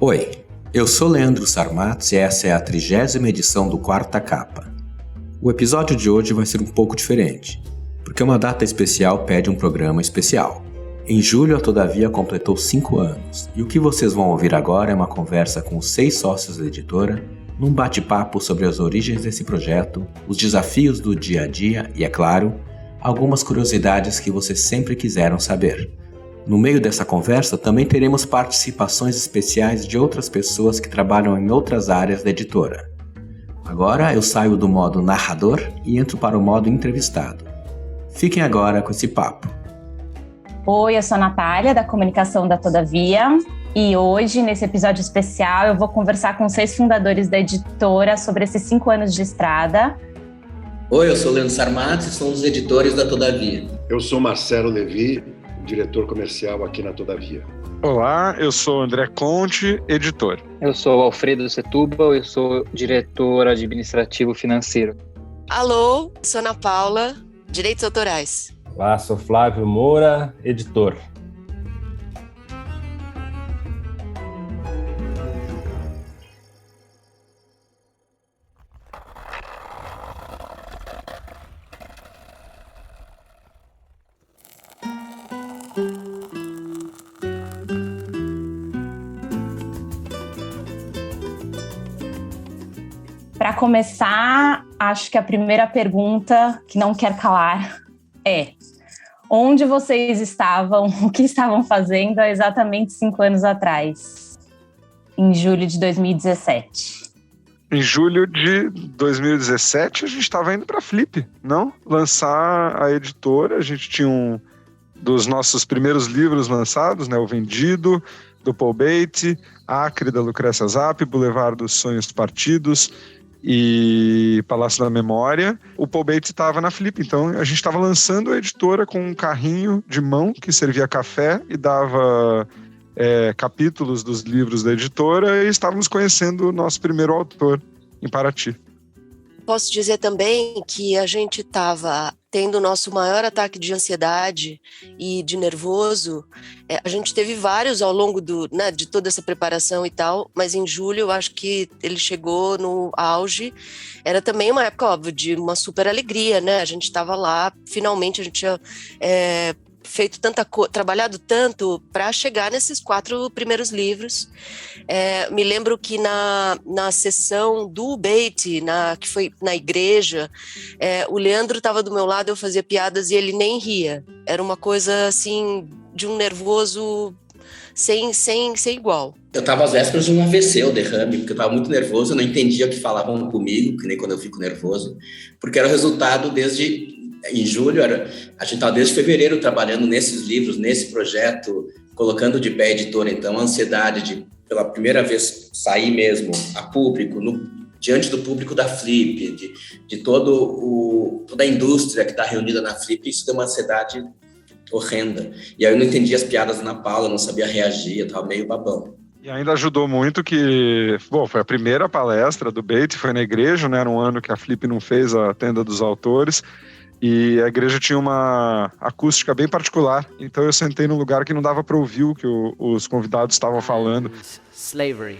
Oi, eu sou Leandro Sarmatz e essa é a 30ª edição do Quarta Capa. O episódio de hoje vai ser um pouco diferente, porque uma data especial pede um programa especial. Em julho, a Todavia completou 5 anos, e o que vocês vão ouvir agora é uma conversa com os 6 sócios da editora, num bate-papo sobre as origens desse projeto, os desafios do dia a dia e, é claro, algumas curiosidades que vocês sempre quiseram saber. No meio dessa conversa, também teremos participações especiais de outras pessoas que trabalham em outras áreas da editora. Agora eu saio do modo narrador e entro para o modo entrevistado. Fiquem agora com esse papo. Oi, eu sou a Natália, da comunicação da Todavia, e hoje, nesse episódio especial, eu vou conversar com os 6 fundadores da editora sobre esses 5 anos de estrada. Oi, eu sou o Leandro Sarmatz e sou um dos editores da Todavia. Eu sou Marcelo Levi, diretor comercial aqui na Todavia. Olá, eu sou André Conte, editor. Eu sou Alfredo Setúbal, eu sou diretor administrativo financeiro. Alô, sou Ana Paula, Direitos Autorais. Olá, sou Flávio Moura, editor. Para começar, acho que a primeira pergunta que não quer calar é: onde vocês estavam, o que estavam fazendo há exatamente 5 anos atrás, em julho de 2017? Em julho de 2017, a gente estava indo para a Flip, não? Lançar a editora. A gente tinha um dos nossos primeiros livros lançados, né? O Vendido, do Paul Bates, Acre, da Lucrécia Zapp, Boulevard dos Sonhos Partidos e Palácio da Memória. O Paul Bates estava na Flip, então a gente estava lançando a editora com um carrinho de mão que servia café e dava capítulos dos livros da editora, e estávamos conhecendo o nosso primeiro autor em Paraty. Posso dizer também que a gente estava tendo o nosso maior ataque de ansiedade e de nervoso. A gente teve vários ao longo de toda essa preparação e tal, mas em julho eu acho que ele chegou no auge. Era também uma época, óbvio, de uma super alegria, né? A gente estava lá, finalmente a gente tinha feito trabalhado tanto para chegar nesses 4 primeiros livros. Me lembro que na sessão do Bates, que foi na igreja, o Leandro estava do meu lado, eu fazia piadas e ele nem ria. Era uma coisa assim de um nervoso sem igual. Eu estava às vésperas de um AVC, o derrame, porque eu estava muito nervoso, eu não entendia o que falavam comigo, que nem quando eu fico nervoso, porque era o resultado em julho, a gente estava desde fevereiro trabalhando nesses livros, nesse projeto, colocando de pé a editora. Então, a ansiedade de, pela primeira vez, sair mesmo a público, diante do público da Flip, de toda a indústria que está reunida na Flip, isso deu uma ansiedade horrenda. E aí eu não entendia as piadas da Ana Paula, não sabia reagir, eu estava meio babão. E ainda ajudou muito que, foi a primeira palestra do Bates, foi na igreja, né? Era um ano que a Flip não fez a tenda dos autores, e a igreja tinha uma acústica bem particular, então eu sentei num lugar que não dava para ouvir o que os convidados estavam falando. Slavery.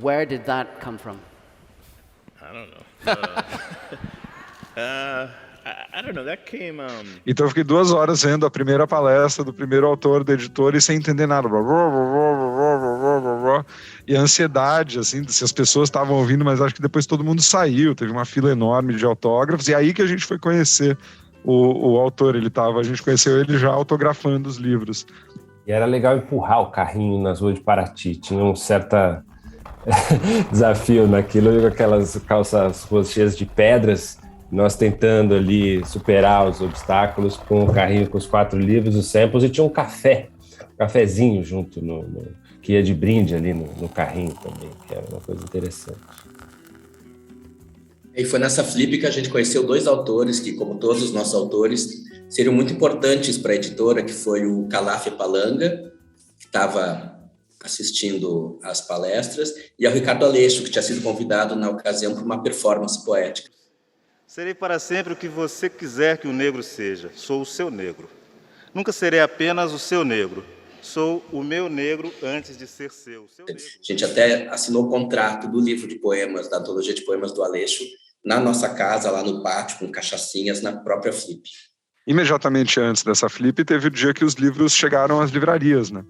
Where did that come from? I don't know. I don't know. That came. Então eu fiquei 2 horas vendo a primeira palestra do primeiro autor da editora e sem entender nada. E a ansiedade, assim, se as pessoas estavam ouvindo, mas acho que depois todo mundo saiu, teve uma fila enorme de autógrafos, e aí que a gente foi conhecer o autor. A gente conheceu ele já autografando os livros. E era legal empurrar o carrinho nas ruas de Paraty, tinha um certo desafio naquilo, aquelas ruas cheias de pedras, nós tentando ali superar os obstáculos com o carrinho com os 4 livros, os samples, e tinha um cafezinho junto, que ia de brinde ali no carrinho também, que era uma coisa interessante. E foi nessa Flip que a gente conheceu 2 autores que, como todos os nossos autores, seriam muito importantes para a editora, que foi o Calaf Palanga, que estava assistindo às palestras, e ao Ricardo Aleixo, que tinha sido convidado na ocasião para uma performance poética. Serei para sempre o que você quiser que o negro seja. Sou o seu negro. Nunca serei apenas o seu negro. sou o meu negro antes de ser seu. A gente até assinou o contrato do livro de poemas, da antologia de poemas do Aleixo, na nossa casa, lá no pátio, com cachaçinhas, na própria Flip. Imediatamente antes dessa Flip, teve o dia que os livros chegaram às livrarias, né?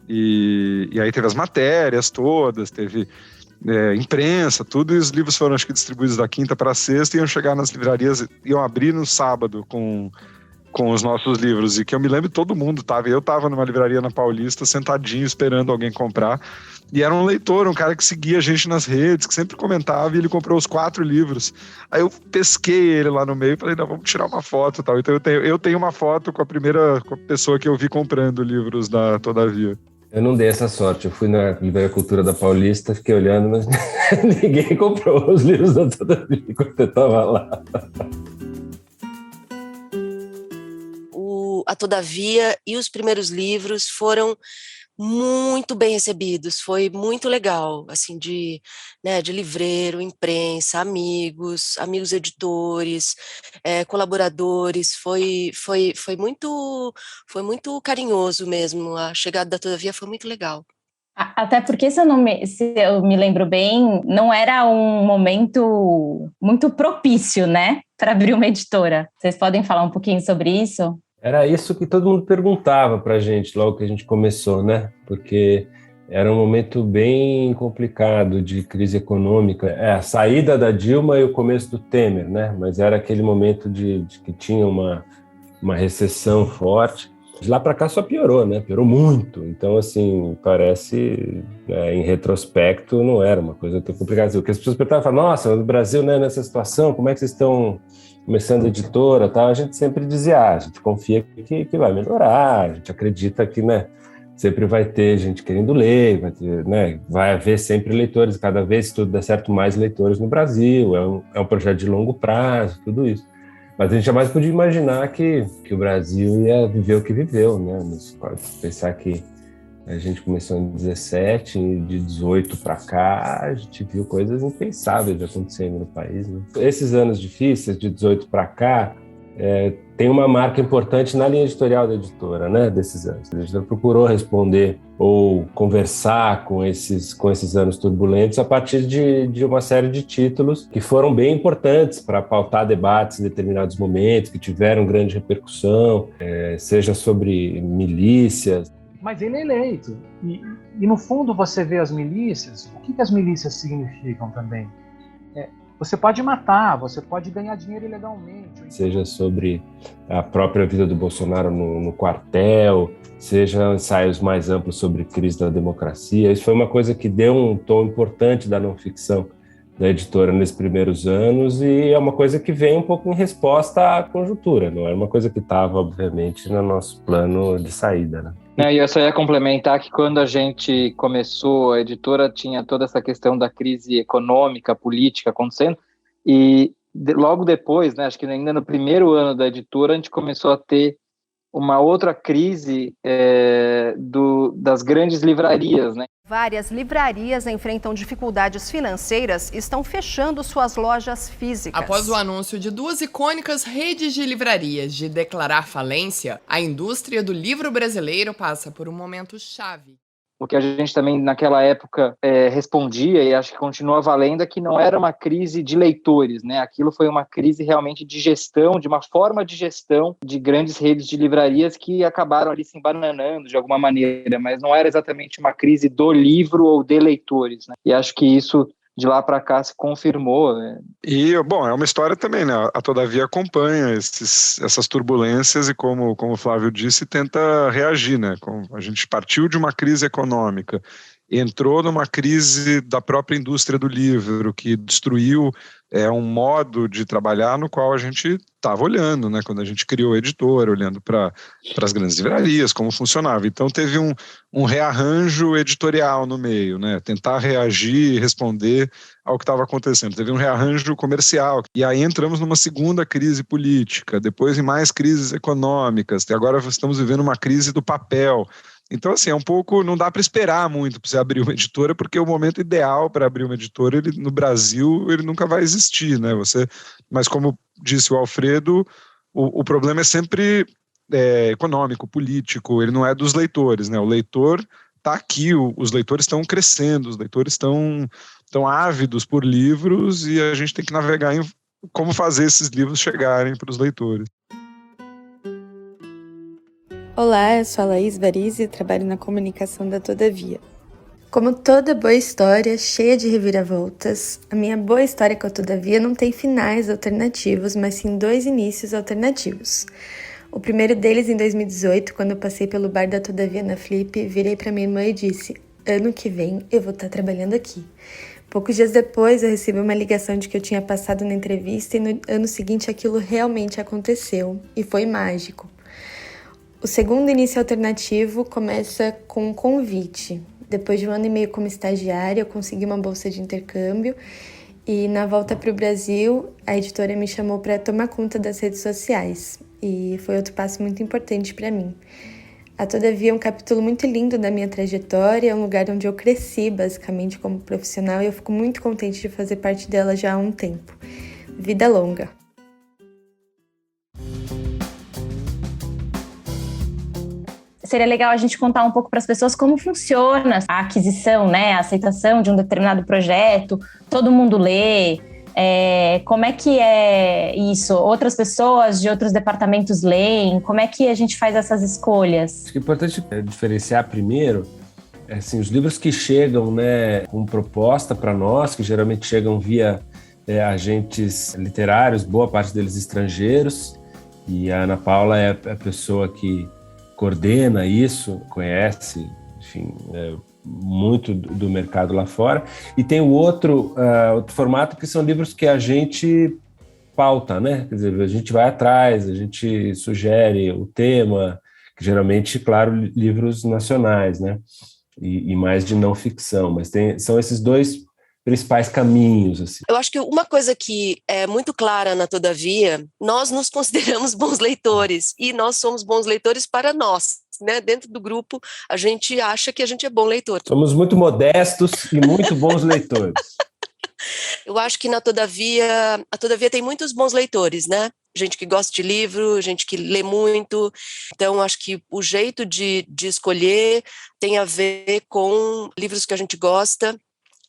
E aí teve as matérias todas, teve imprensa, tudo, e os livros foram, acho que, distribuídos da quinta para a sexta, e iam chegar nas livrarias, iam abrir no sábado com os nossos livros, e que eu me lembro, todo mundo estava, eu estava numa livraria na Paulista, sentadinho, esperando alguém comprar, e era um leitor, um cara que seguia a gente nas redes, que sempre comentava, e ele comprou os 4 livros. Aí eu pesquei ele lá no meio e falei, não, vamos tirar uma foto e tal. Então eu tenho uma foto com a primeira pessoa que eu vi comprando livros da Todavia. Eu não dei essa sorte, eu fui na Livraria Cultura da Paulista, fiquei olhando, mas ninguém comprou os livros da Todavia enquanto eu estava lá. A Todavia e os primeiros livros foram muito bem recebidos, foi muito legal, assim, de livreiro, imprensa, amigos editores, colaboradores, foi muito carinhoso mesmo, a chegada da Todavia foi muito legal. Até porque, se eu me lembro bem, não era um momento muito propício, né, para abrir uma editora. Vocês podem falar um pouquinho sobre isso? Era isso que todo mundo perguntava para a gente logo que a gente começou, né? Porque era um momento bem complicado de crise econômica. A saída da Dilma e o começo do Temer, né? Mas era aquele momento de que tinha uma recessão forte. De lá para cá só piorou, né? Piorou muito. Então, assim, parece, em retrospecto, não era uma coisa tão complicada. Porque as pessoas perguntavam, nossa, o Brasil, né, nessa situação, como é que vocês estão começando a editora, tal? A gente sempre dizia, a gente confia que vai melhorar, a gente acredita que, né, sempre vai ter gente querendo ler, vai haver sempre leitores, cada vez, se tudo der certo, mais leitores no Brasil, é um projeto de longo prazo, tudo isso. Mas a gente jamais podia imaginar que o Brasil ia viver o que viveu, né? Pensar que a gente começou em 17, de 18 para cá, a gente viu coisas impensáveis acontecendo no país, né? Esses anos difíceis, de 18 para cá, tem uma marca importante na linha editorial da editora, né? Desses anos. A editora procurou responder ou conversar com esses anos turbulentos a partir de uma série de títulos que foram bem importantes para pautar debates em determinados momentos, que tiveram grande repercussão, seja sobre milícias. Mas ele é eleito. E no fundo você vê as milícias, o que as milícias significam também? Você pode matar, você pode ganhar dinheiro ilegalmente. Seja sobre a própria vida do Bolsonaro no quartel, seja ensaios mais amplos sobre crise da democracia. Isso foi uma coisa que deu um tom importante da não-ficção da editora nesses primeiros anos, e é uma coisa que vem um pouco em resposta à conjuntura, não é uma coisa que estava, obviamente, no nosso plano de saída, né? E eu só ia complementar que quando a gente começou, a editora tinha toda essa questão da crise econômica, política acontecendo, e logo depois, né, acho que ainda no primeiro ano da editora, a gente começou a ter uma outra crise das grandes livrarias, né? Várias livrarias enfrentam dificuldades financeiras e estão fechando suas lojas físicas. Após o anúncio de 2 icônicas redes de livrarias de declarar falência, a indústria do livro brasileiro passa por um momento chave. O que a gente também naquela época respondia, e acho que continua valendo, é que não era uma crise de leitores, né? Aquilo foi uma crise realmente de gestão, de uma forma de gestão de grandes redes de livrarias que acabaram ali se embananando de alguma maneira, mas não era exatamente uma crise do livro ou de leitores, né? E acho que isso de lá para cá se confirmou, né? E, bom, é uma história também, né? A Todavia acompanha essas turbulências e, como o Flávio disse, tenta reagir, né? A gente partiu de uma crise econômica, entrou numa crise da própria indústria do livro, que destruiu um modo de trabalhar no qual a gente estava olhando, né? Quando a gente criou a editora, olhando para as grandes livrarias, como funcionava. Então teve um rearranjo editorial no meio, né? Tentar reagir e responder ao que estava acontecendo. Teve um rearranjo comercial. E aí entramos numa segunda crise política, depois em mais crises econômicas, e agora estamos vivendo uma crise do papel. Então, assim, não dá para esperar muito para você abrir uma editora, porque o momento ideal para abrir uma editora, no Brasil, ele nunca vai existir, né? Mas como disse o Alfredo, o problema é sempre econômico, político, ele não é dos leitores, né? O leitor está aqui, os leitores estão crescendo, os leitores estão ávidos por livros e a gente tem que navegar em como fazer esses livros chegarem para os leitores. Olá, eu sou a Laís Varize e trabalho na comunicação da Todavia. Como toda boa história, cheia de reviravoltas, a minha boa história com a Todavia não tem finais alternativos, mas sim 2 inícios alternativos. O primeiro deles em 2018, quando eu passei pelo bar da Todavia na Flip, virei para minha irmã e disse: ano que vem eu vou estar trabalhando aqui. Poucos dias depois eu recebi uma ligação de que eu tinha passado na entrevista e no ano seguinte aquilo realmente aconteceu e foi mágico. O segundo início alternativo começa com um convite. Depois de 1 ano e meio como estagiária, eu consegui uma bolsa de intercâmbio e na volta para o Brasil, a editora me chamou para tomar conta das redes sociais e foi outro passo muito importante para mim. A Todavia é um capítulo muito lindo da minha trajetória, é um lugar onde eu cresci basicamente como profissional e eu fico muito contente de fazer parte dela já há um tempo. Vida longa! Seria legal a gente contar um pouco para as pessoas como funciona a aquisição, né, a aceitação de um determinado projeto, todo mundo lê, como é que é isso? Outras pessoas de outros departamentos leem? Como é que a gente faz essas escolhas? Acho que é importante diferenciar primeiro, assim, os livros que chegam, né, com proposta para nós, que geralmente chegam via agentes literários, boa parte deles estrangeiros, e a Ana Paula é a pessoa que coordena isso, conhece, enfim, muito do mercado lá fora. E tem o outro formato, que são livros que a gente pauta, né? Quer dizer, a gente vai atrás, a gente sugere o tema, que geralmente, claro, livros nacionais, né? E mais de não ficção, mas são esses 2 principais caminhos, assim. Eu acho que uma coisa que é muito clara na Todavia, nós nos consideramos bons leitores, e nós somos bons leitores para nós, né? Dentro do grupo, a gente acha que a gente é bom leitor. Somos muito modestos e muito bons leitores. Eu acho que a Todavia tem muitos bons leitores, né? Gente que gosta de livro, gente que lê muito. Então, acho que o jeito de escolher tem a ver com livros que a gente gosta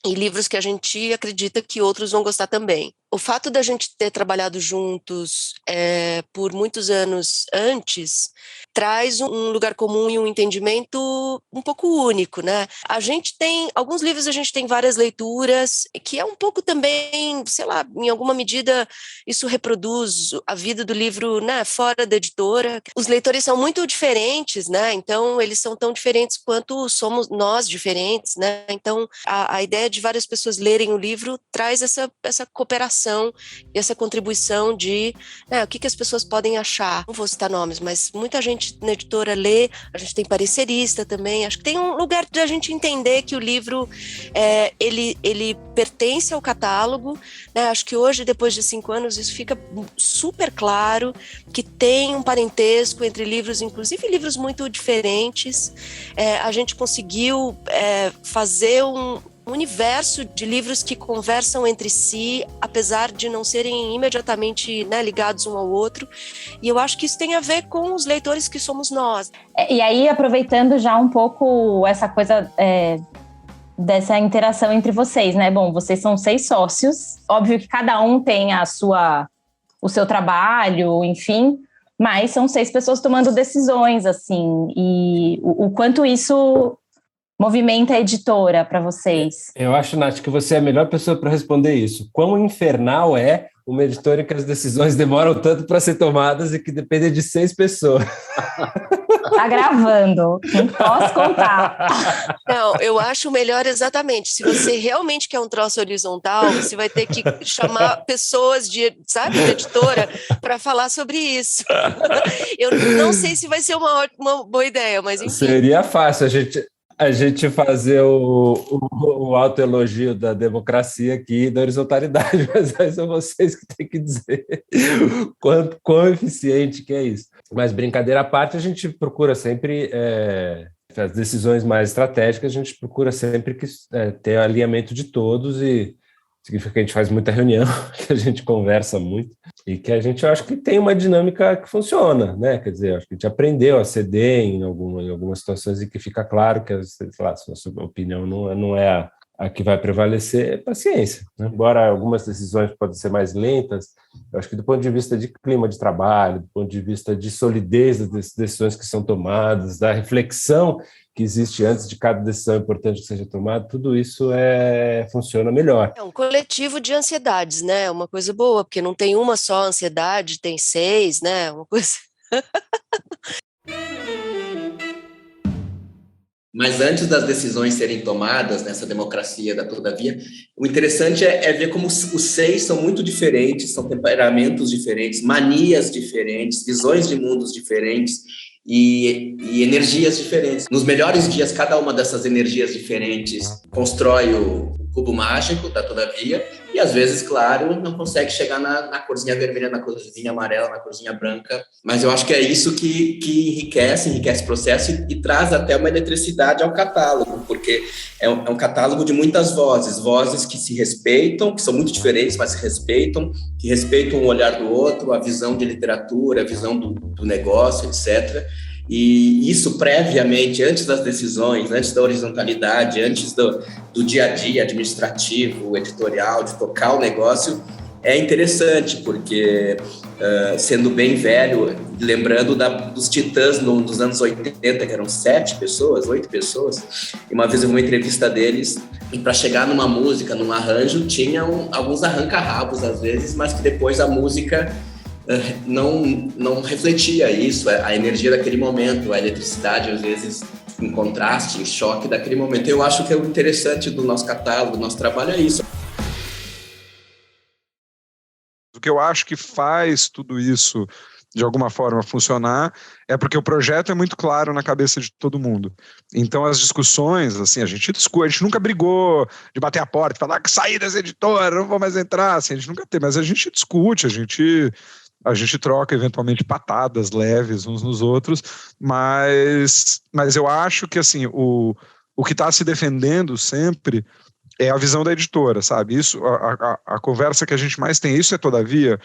e livros que a gente acredita que outros vão gostar também. O fato da gente ter trabalhado juntos por muitos anos antes traz um lugar comum e um entendimento um pouco único, né? A gente tem, alguns livros a gente tem várias leituras, que é um pouco também, sei lá, em alguma medida isso reproduz a vida do livro, né, fora da editora. Os leitores são muito diferentes, né? Então eles são tão diferentes quanto somos nós diferentes, né? Então a ideia de várias pessoas lerem o livro traz essa cooperação e essa contribuição de o que as pessoas podem achar. Não vou citar nomes, mas muita gente na editora lê, a gente tem parecerista também, acho que tem um lugar de a gente entender que o livro ele pertence ao catálogo, né? Acho que hoje, depois de 5 anos, isso fica super claro, que tem um parentesco entre livros, inclusive livros muito diferentes. A gente conseguiu fazer um universo de livros que conversam entre si, apesar de não serem imediatamente, né, ligados um ao outro, e eu acho que isso tem a ver com os leitores que somos nós. E aí, aproveitando já um pouco essa coisa dessa interação entre vocês, né? Bom, vocês são 6 sócios, óbvio que cada um tem o seu trabalho, enfim, mas são 6 pessoas tomando decisões, assim, e o quanto isso movimenta a editora para vocês? Eu acho, Nath, que você é a melhor pessoa para responder isso. Quão infernal é uma editora em que as decisões demoram tanto para ser tomadas e que dependem de 6 pessoas? Tá gravando, não posso contar. Não, eu acho melhor exatamente. Se você realmente quer um troço horizontal, você vai ter que chamar pessoas da editora para falar sobre isso. Eu não sei se vai ser uma boa ideia, mas enfim. Seria fácil a gente fazer o autoelogio da democracia aqui e da horizontalidade, mas aí são vocês que têm que dizer quão eficiente que é isso. Mas, brincadeira à parte, a gente procura sempre, as decisões mais estratégicas, a gente procura sempre ter alinhamento de todos e significa que a gente faz muita reunião, que a gente conversa muito e que a gente, eu acho que tem uma dinâmica que funciona, né? Quer dizer, acho que a gente aprendeu a ceder em algumas situações em que fica claro que, sei lá, se a sua opinião não é a que vai prevalecer, é paciência, né? Embora algumas decisões podem ser mais lentas, eu acho que do ponto de vista de clima de trabalho, do ponto de vista de solidez das decisões que são tomadas, da reflexão que existe antes de cada decisão importante que seja tomada, tudo isso funciona melhor. É um coletivo de ansiedades, né? Uma coisa boa, porque não tem uma só ansiedade, tem 6, né? Uma coisa... Mas antes das decisões serem tomadas nessa democracia da Todavia, o interessante é ver como os 6 são muito diferentes, são temperamentos diferentes, manias diferentes, visões de mundos diferentes, e energias diferentes. Nos melhores dias, cada uma dessas energias diferentes constrói o cubo mágico da Todavia, e às vezes, claro, não consegue chegar na corzinha vermelha, na corzinha amarela, na corzinha branca, mas eu acho que é isso que enriquece o processo e traz até uma eletricidade ao catálogo, porque é um catálogo de muitas vozes que se respeitam, que são muito diferentes, mas se respeitam, que respeitam o olhar do outro, a visão de literatura, a visão do negócio, etc. E isso previamente, antes das decisões, antes da horizontalidade, antes do dia a dia administrativo, editorial, de tocar o negócio, é interessante, porque sendo bem velho, lembrando dos Titãs dos anos 80, que eram 8 pessoas, e uma vez eu vi uma entrevista deles, e para chegar numa música, num arranjo, tinham alguns arranca-rabos às vezes, mas que depois a música não refletia isso, a energia daquele momento, a eletricidade, às vezes, em contraste, em choque daquele momento. Eu acho que o interessante do nosso catálogo, do nosso trabalho é isso. O que eu acho que faz tudo isso, de alguma forma, funcionar, é porque o projeto é muito claro na cabeça de todo mundo. Então, as discussões, assim, a gente nunca brigou de bater a porta e falar que sair dessa editora, não vou mais entrar, assim, a gente nunca teve, mas a gente discute, a gente troca, eventualmente, patadas leves uns nos outros, mas eu acho que, assim, o que está se defendendo sempre é a visão da editora, sabe? Isso, a conversa que a gente mais tem, isso é Todavia.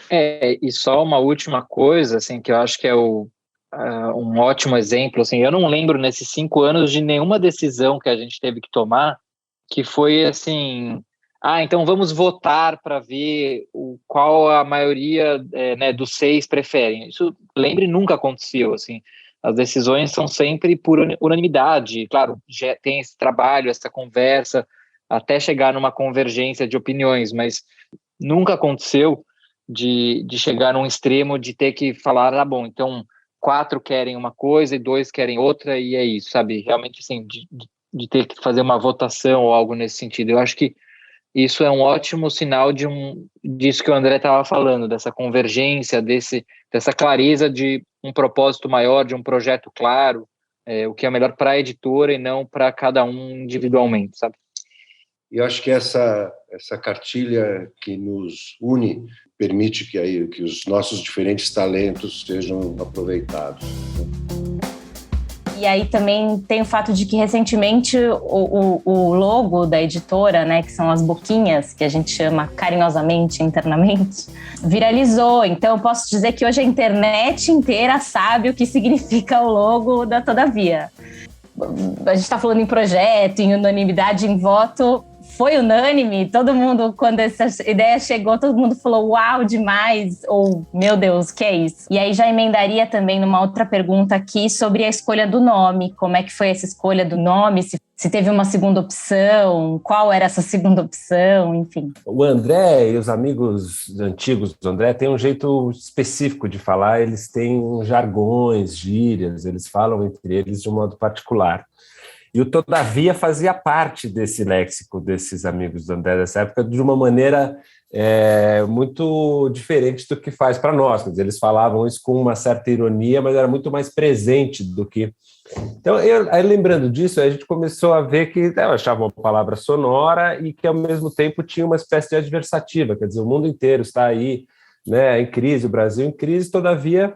E só uma última coisa, assim, que eu acho que é um ótimo exemplo, assim, eu não lembro nesses 5 anos de nenhuma decisão que a gente teve que tomar que foi, assim... então vamos votar para ver qual a maioria dos 6 preferem. Isso, lembre, nunca aconteceu, assim. As decisões são sempre por unanimidade. Claro, já tem esse trabalho, essa conversa, até chegar numa convergência de opiniões, mas nunca aconteceu de chegar num extremo de ter que falar, bom, então 4 querem uma coisa e 2 querem outra, e é isso, sabe? Realmente, assim, de ter que fazer uma votação ou algo nesse sentido. Eu acho que isso é um ótimo sinal disso que o André estava falando, dessa convergência, dessa clareza de um propósito maior, de um projeto claro, o que é melhor para a editora e não para cada um individualmente, sabe? E eu acho que essa cartilha que nos une permite que os nossos diferentes talentos sejam aproveitados. E aí também tem o fato de que recentemente o logo da editora, né, que são as boquinhas, que a gente chama carinhosamente, internamente, viralizou. Então eu posso dizer que hoje a internet inteira sabe o que significa o logo da Todavia. A gente está falando em projeto, em unanimidade, em voto. Foi unânime, todo mundo, quando essa ideia chegou, todo mundo falou, uau, demais, ou, meu Deus, o que é isso? E aí já emendaria também numa outra pergunta aqui sobre a escolha do nome, como é que foi essa escolha do nome, se teve uma segunda opção, qual era essa segunda opção, enfim. O André e os amigos antigos do André têm um jeito específico de falar, eles têm jargões, gírias, eles falam entre eles de um modo particular. E o Todavia fazia parte desse léxico desses amigos do André dessa época de uma maneira muito diferente do que faz para nós. Quer dizer, eles falavam isso com uma certa ironia, mas era muito mais presente do que... Então, aí, lembrando disso, a gente começou a ver que eu achava uma palavra sonora e que, ao mesmo tempo, tinha uma espécie de adversativa. Quer dizer, o mundo inteiro está aí, né, em crise, o Brasil em crise, todavia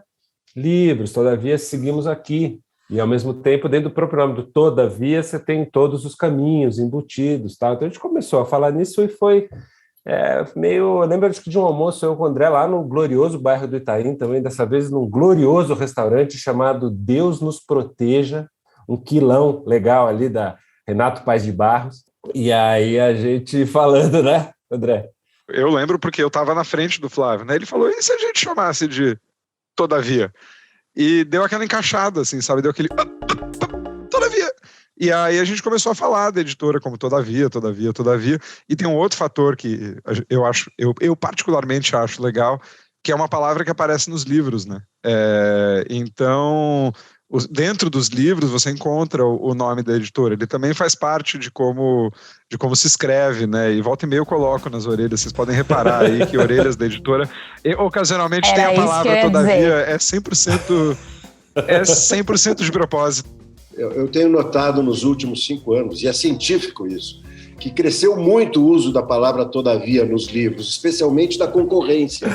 livres, todavia seguimos aqui. E, ao mesmo tempo, dentro do próprio nome do Todavia, você tem todos os caminhos embutidos. Tá? Então, a gente começou a falar nisso e foi Eu lembro de um almoço eu com o André lá no glorioso bairro do Itaim, também dessa vez num glorioso restaurante chamado Deus Nos Proteja, um quilão legal ali da Renato Paes de Barros, e aí a gente falando, né, André? Eu lembro porque eu estava na frente do Flávio, né? Ele falou, e se a gente chamasse de Todavia? E deu aquela encaixada, assim, sabe? Deu aquele... Todavia! E aí a gente começou a falar da editora como Todavia. E tem um outro fator que eu particularmente acho legal, que é uma palavra que aparece nos livros, né? Então, dentro dos livros você encontra o nome da editora. Ele também faz parte de como se escreve, né? E volta e meia eu coloco nas orelhas. Vocês podem reparar aí que orelhas da editora ocasionalmente tem a palavra Todavia. É 100% de propósito. Eu tenho notado nos últimos 5 anos, e é científico isso, que cresceu muito o uso da palavra todavia nos livros, especialmente da concorrência.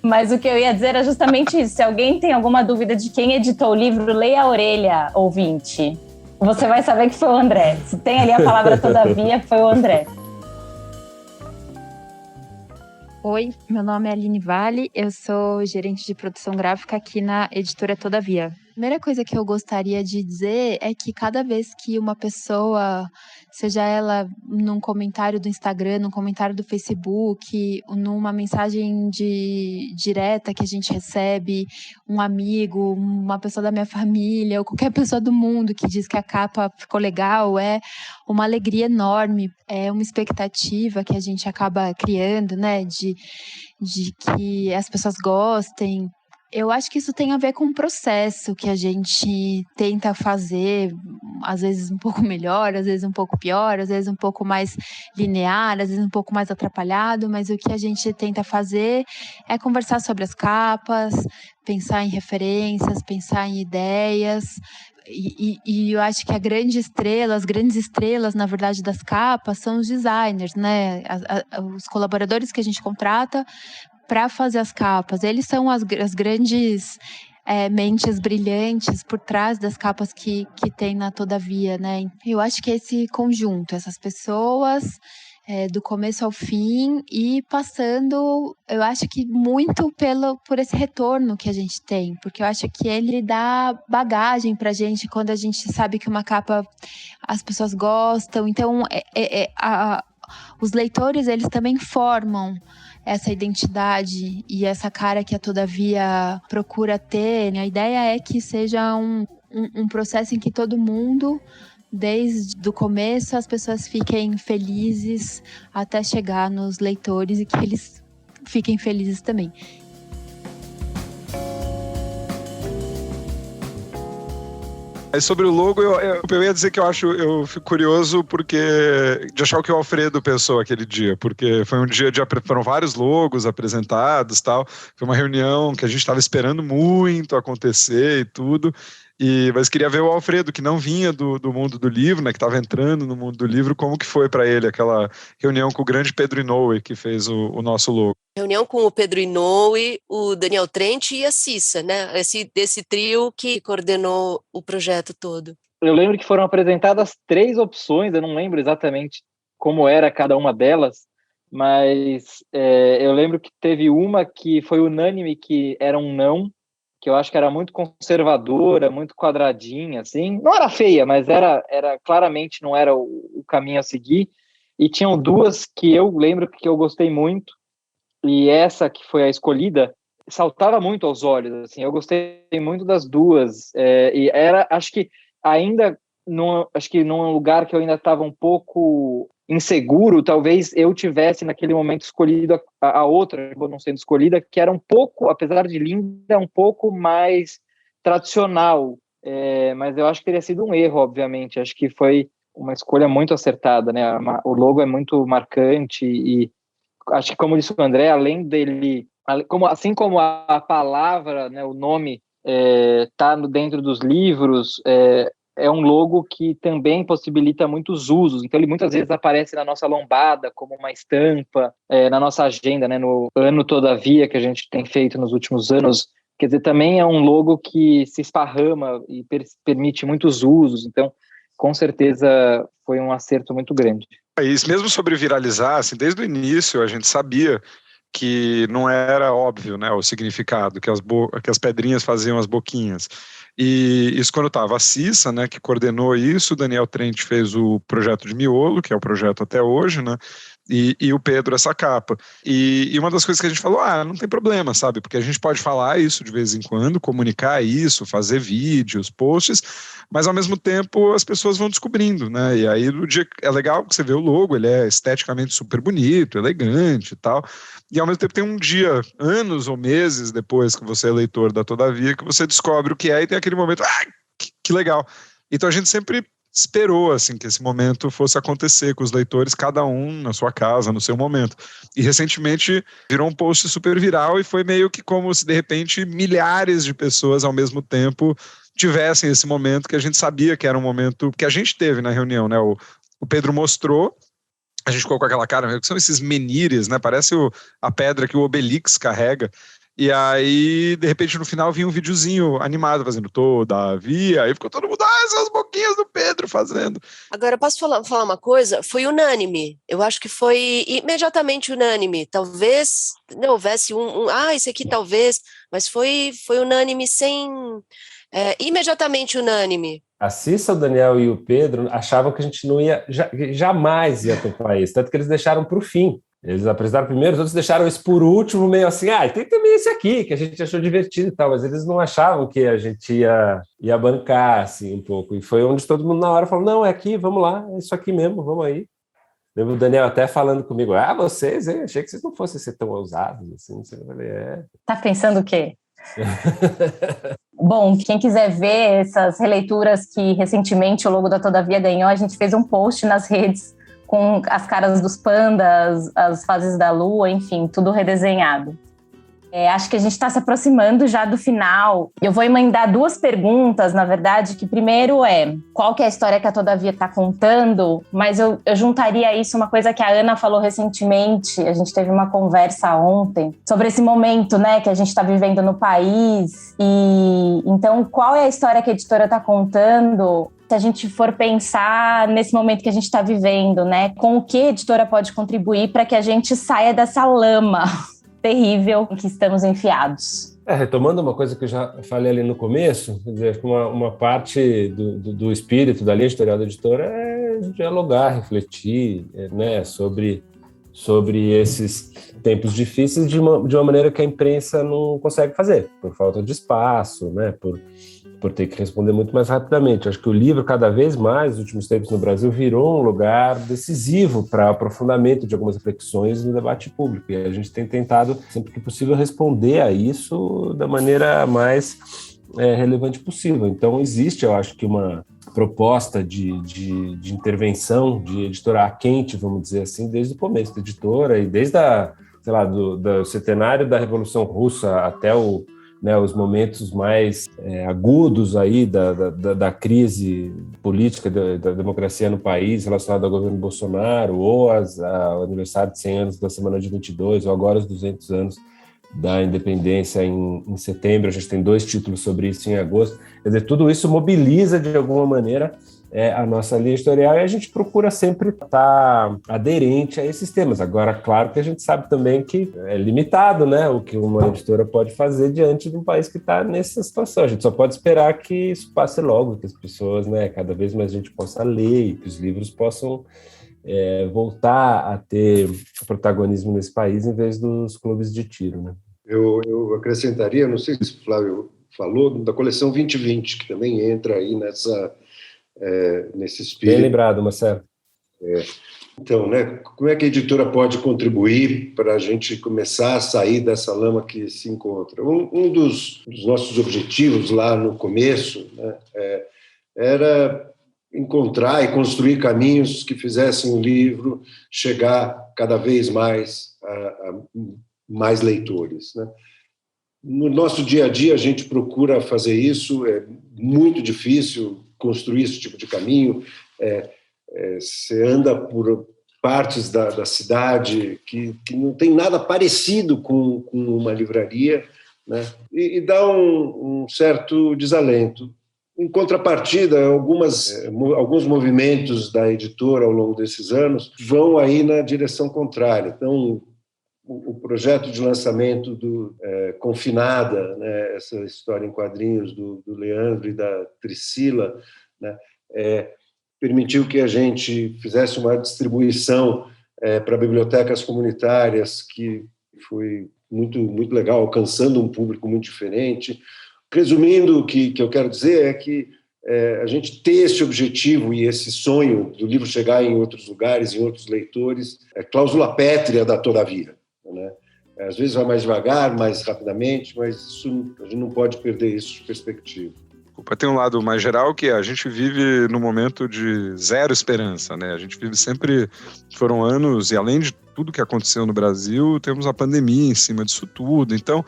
Mas o que eu ia dizer era justamente isso. Se alguém tem alguma dúvida de quem editou o livro, leia a orelha, ouvinte. Você vai saber que foi o André. Se tem ali a palavra todavia, foi o André. Oi, meu nome é Aline Vale, eu sou gerente de produção gráfica aqui na editora Todavia. A primeira coisa que eu gostaria de dizer é que cada vez que uma pessoa, seja ela num comentário do Instagram, num comentário do Facebook, numa mensagem direta que a gente recebe, um amigo, uma pessoa da minha família, ou qualquer pessoa do mundo que diz que a capa ficou legal, é uma alegria enorme, é uma expectativa que a gente acaba criando, né, de que as pessoas gostem. Eu acho que isso tem a ver com o processo que a gente tenta fazer, às vezes um pouco melhor, às vezes um pouco pior, às vezes um pouco mais linear, às vezes um pouco mais atrapalhado, mas o que a gente tenta fazer é conversar sobre as capas, pensar em referências, pensar em ideias. E eu acho que as grandes estrelas, na verdade, das capas são os designers, né? Os colaboradores que a gente contrata para fazer as capas. Eles são as grandes mentes brilhantes por trás das capas que tem na Todavia, né? Eu acho que esse conjunto, essas pessoas do começo ao fim e passando, eu acho que muito por esse retorno que a gente tem, porque eu acho que ele dá bagagem pra gente quando a gente sabe que uma capa as pessoas gostam. Então, os leitores, eles também formam essa identidade e essa cara que a Todavia procura ter. A ideia é que seja um processo em que todo mundo, desde o começo, as pessoas fiquem felizes até chegar nos leitores e que eles fiquem felizes também. Aí sobre o logo, eu ia dizer que eu fico curioso de achar o que o Alfredo pensou aquele dia, porque foi um dia foram vários logos apresentados e tal, foi uma reunião que a gente estava esperando muito acontecer e tudo, mas queria ver o Alfredo, que não vinha do mundo do livro, né, que estava entrando no mundo do livro, como que foi para ele aquela reunião com o grande Pedro Inoue, que fez o nosso logo. Reunião com o Pedro Inoue, o Daniel Trent e a Cissa, né? Desse trio que coordenou o projeto todo. Eu lembro que foram apresentadas 3 opções, eu não lembro exatamente como era cada uma delas, mas eu lembro que teve uma que foi unânime, que era um não, que eu acho que era muito conservadora, muito quadradinha, assim. Não era feia, mas era claramente não era o caminho a seguir. E tinham 2 que eu lembro que eu gostei muito, e essa que foi a escolhida saltava muito aos olhos, assim. Eu gostei muito das 2, e acho que ainda num lugar que eu ainda estava um pouco inseguro, talvez eu tivesse naquele momento escolhido a outra, acabou não sendo escolhida, que era um pouco, apesar de linda, um pouco mais tradicional, mas eu acho que teria sido um erro, obviamente. Acho que foi uma escolha muito acertada, né? O logo é muito marcante e acho que, como disse o André, além dele, assim como a palavra, né, o nome está dentro dos livros, é um logo que também possibilita muitos usos. Então ele muitas vezes aparece na nossa lombada como uma estampa, na nossa agenda, né, no ano Todavia que a gente tem feito nos últimos anos. Quer dizer, também é um logo que se esparrama e permite muitos usos. Então, com certeza foi um acerto muito grande. Isso mesmo sobre viralizar, assim, desde o início a gente sabia que não era óbvio, né, o significado, que as pedrinhas faziam as boquinhas. E isso quando estava a Cissa, né, que coordenou isso, o Daniel Trent fez o projeto de Miolo, que é o projeto até hoje, né, e o Pedro essa capa. E uma das coisas que a gente falou, não tem problema, sabe, porque a gente pode falar isso de vez em quando, comunicar isso, fazer vídeos, posts, mas ao mesmo tempo as pessoas vão descobrindo, né, e aí no dia é legal que você vê o logo, ele é esteticamente super bonito, elegante e tal, e ao mesmo tempo tem um dia, anos ou meses depois que você é leitor da Todavia, que você descobre o que é e tem aquele momento, que legal. Então a gente sempre esperou assim que esse momento fosse acontecer com os leitores, cada um na sua casa, no seu momento. E recentemente virou um post super viral e foi meio que como se de repente milhares de pessoas ao mesmo tempo tivessem esse momento que a gente sabia que era um momento que a gente teve na reunião, né? O Pedro mostrou, a gente colocou aquela cara, que são esses menires, né? Parece a pedra que o Obelix carrega. E aí, de repente, no final vinha um videozinho animado fazendo Todavia, aí ficou todo mundo, essas boquinhas do Pedro fazendo. Agora, posso falar uma coisa? Foi unânime. Eu acho que foi imediatamente unânime. Talvez não houvesse esse aqui talvez, mas foi unânime imediatamente unânime. A Cissa, o Daniel e o Pedro achavam que a gente não ia, jamais ia topar isso, tanto que eles deixaram para o fim. Eles apresentaram primeiro, os outros deixaram isso por último, meio assim, tem também esse aqui, que a gente achou divertido e tal, mas eles não achavam que a gente ia bancar, assim, um pouco. E foi onde todo mundo na hora falou, não, é aqui, vamos lá, é isso aqui mesmo, vamos aí. Lembro o Daniel até falando comigo, vocês, hein? Achei que vocês não fossem ser tão ousados, assim, eu falei, Tá pensando o quê? Bom, quem quiser ver essas releituras que recentemente o logo da Todavia ganhou, a gente fez um post nas redes com as caras dos pandas, as fases da lua, enfim, tudo redesenhado. Acho que a gente está se aproximando já do final. Eu vou emendar 2 perguntas, na verdade, que primeiro qual que é a história que a Todavia está contando, mas eu juntaria isso uma coisa que a Ana falou recentemente, a gente teve uma conversa ontem, sobre esse momento, né, que a gente está vivendo no país, e então qual é a história que a editora está contando, se a gente for pensar nesse momento que a gente está vivendo, né, com o que a editora pode contribuir para que a gente saia dessa lama terrível em que estamos enfiados. Retomando uma coisa que eu já falei ali no começo, quer dizer, uma parte do espírito da linha editorial da editora é dialogar, refletir, né, sobre esses tempos difíceis de uma maneira que a imprensa não consegue fazer, por falta de espaço, né, por ter que responder muito mais rapidamente. Acho que o livro, cada vez mais, nos últimos tempos no Brasil, virou um lugar decisivo para aprofundamento de algumas reflexões no debate público. E a gente tem tentado, sempre que possível, responder a isso da maneira mais relevante possível. Então, existe, eu acho que uma proposta de intervenção de editora quente, vamos dizer assim, desde o começo da editora e desde do centenário da Revolução Russa até os momentos mais agudos aí da crise política da democracia no país relacionada ao governo Bolsonaro, ou ao aniversário de 100 anos da Semana de 22, ou agora os 200 anos da independência em setembro. A gente tem 2 títulos sobre isso em agosto. Quer dizer, tudo isso mobiliza de alguma maneira a nossa linha editorial, e a gente procura sempre estar aderente a esses temas. Agora, claro que a gente sabe também que é limitado, né, o que uma editora pode fazer diante de um país que está nessa situação. A gente só pode esperar que isso passe logo, que as pessoas, né, cada vez mais a gente possa ler e que os livros possam voltar a ter protagonismo nesse país em vez dos clubes de tiro, né? Eu acrescentaria, não sei se o Flávio falou, da coleção 2020, que também entra aí nesse espírito. Bem lembrado, Marcelo. Então, né, como é que a editora pode contribuir para a gente começar a sair dessa lama que se encontra? Um dos nossos objetivos lá no começo, né, era encontrar e construir caminhos que fizessem o livro chegar cada vez mais a mais leitores, né? No nosso dia a dia, a gente procura fazer isso, é muito difícil construir esse tipo de caminho. Você anda por partes da cidade que não tem nada parecido com uma livraria, né? E dá um certo desalento. Em contrapartida, alguns movimentos da editora ao longo desses anos vão aí na direção contrária. Então, o projeto de lançamento do Confinada, né, essa história em quadrinhos do Leandro e da Priscila, né, permitiu que a gente fizesse uma distribuição para bibliotecas comunitárias, que foi muito, muito legal, alcançando um público muito diferente. Resumindo, o que eu quero dizer é que a gente ter esse objetivo e esse sonho do livro chegar em outros lugares, em outros leitores, é cláusula pétrea da Todavia, né? Às vezes vai mais devagar, mais rapidamente, mas a gente não pode perder isso de perspectiva. Tem um lado mais geral, que a gente vive num momento de zero esperança, né? A gente vive sempre... Foram anos, e além de tudo que aconteceu no Brasil, temos a pandemia em cima disso tudo. Então,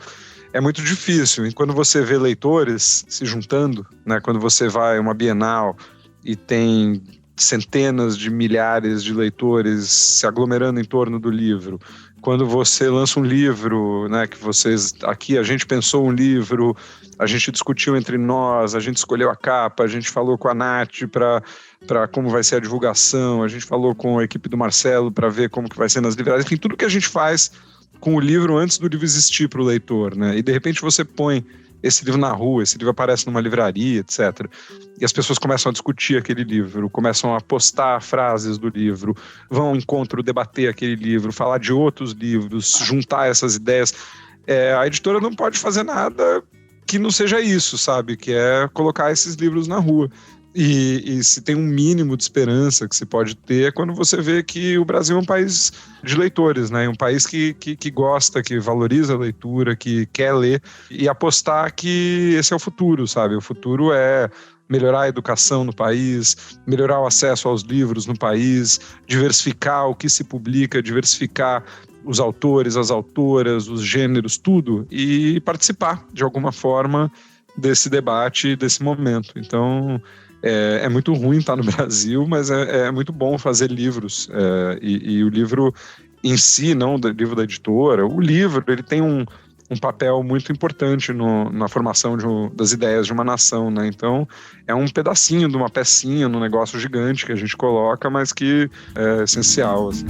é muito difícil. E quando você vê leitores se juntando, né? Quando você vai a uma Bienal e tem centenas de milhares de leitores se aglomerando em torno do livro, quando você lança um livro, né, que aqui a gente pensou um livro, a gente discutiu entre nós, a gente escolheu a capa, a gente falou com a Nath para como vai ser a divulgação, a gente falou com a equipe do Marcelo para ver como que vai ser nas livrarias, enfim, tudo que a gente faz com o livro antes do livro existir para o leitor, né? E de repente você põe esse livro na rua, esse livro aparece numa livraria, etc. E as pessoas começam a discutir aquele livro, começam a postar frases do livro, vão ao encontro, debater aquele livro, falar de outros livros, juntar essas ideias. A editora não pode fazer nada que não seja isso, sabe? Que é colocar esses livros na rua. E se tem um mínimo de esperança que se pode ter é quando você vê que o Brasil é um país de leitores, né? Um país que gosta, que valoriza a leitura, que quer ler, e apostar que esse é o futuro, sabe? O futuro é melhorar a educação no país, melhorar o acesso aos livros no país, diversificar o que se publica, diversificar os autores, as autoras, os gêneros, tudo, e participar de alguma forma desse debate, desse momento. Então, é muito ruim estar no Brasil, mas é muito bom fazer livros. E o livro em si, não o livro da editora, o livro ele tem um papel muito importante na formação das ideias de uma nação, né? Então, é um pedacinho de uma pecinha num negócio gigante que a gente coloca, mas que é essencial, assim.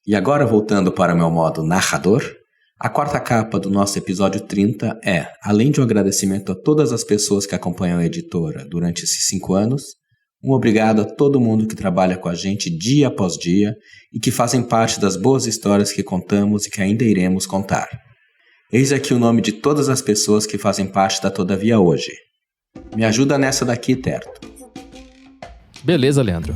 E agora, voltando para o meu modo narrador, a quarta capa do nosso episódio 30 além de um agradecimento a todas as pessoas que acompanham a editora durante esses 5 anos, um obrigado a todo mundo que trabalha com a gente dia após dia e que fazem parte das boas histórias que contamos e que ainda iremos contar. Eis aqui o nome de todas as pessoas que fazem parte da Todavia hoje. Me ajuda nessa daqui, Terto. Beleza, Leandro.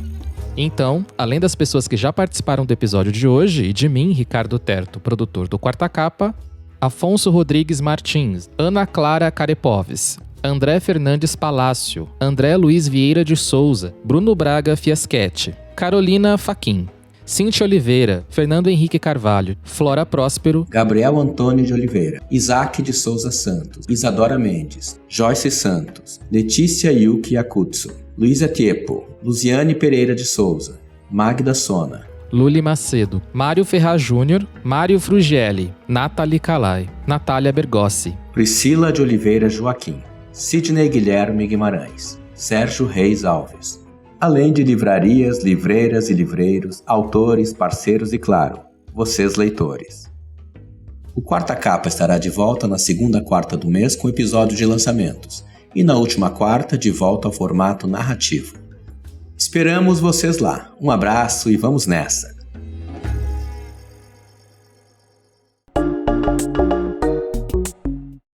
Então, além das pessoas que já participaram do episódio de hoje e de mim, Ricardo Terto, produtor do Quarta Capa, Afonso Rodrigues Martins, Ana Clara Carepoves, André Fernandes Palácio, André Luiz Vieira de Souza, Bruno Braga Fiaschetti, Carolina Faquin, Cíntia Oliveira, Fernando Henrique Carvalho, Flora Próspero, Gabriel Antônio de Oliveira, Isaac de Souza Santos, Isadora Mendes, Joyce Santos, Letícia Yuki Akutsu, Luísa Tiepo, Luziane Pereira de Souza, Magda Sona, Luli Macedo, Mário Ferraz Júnior, Mário Frugielli, Nathalie Calai, Natália Bergossi, Priscila de Oliveira Joaquim, Sidney Guilherme Guimarães, Sérgio Reis Alves, além de livrarias, livreiras e livreiros, autores, parceiros e, claro, vocês leitores. O Quarta Capa estará de volta na segunda quarta do mês com episódio de lançamentos, e na última quarta de volta ao formato narrativo. Esperamos vocês lá. Um abraço e vamos nessa!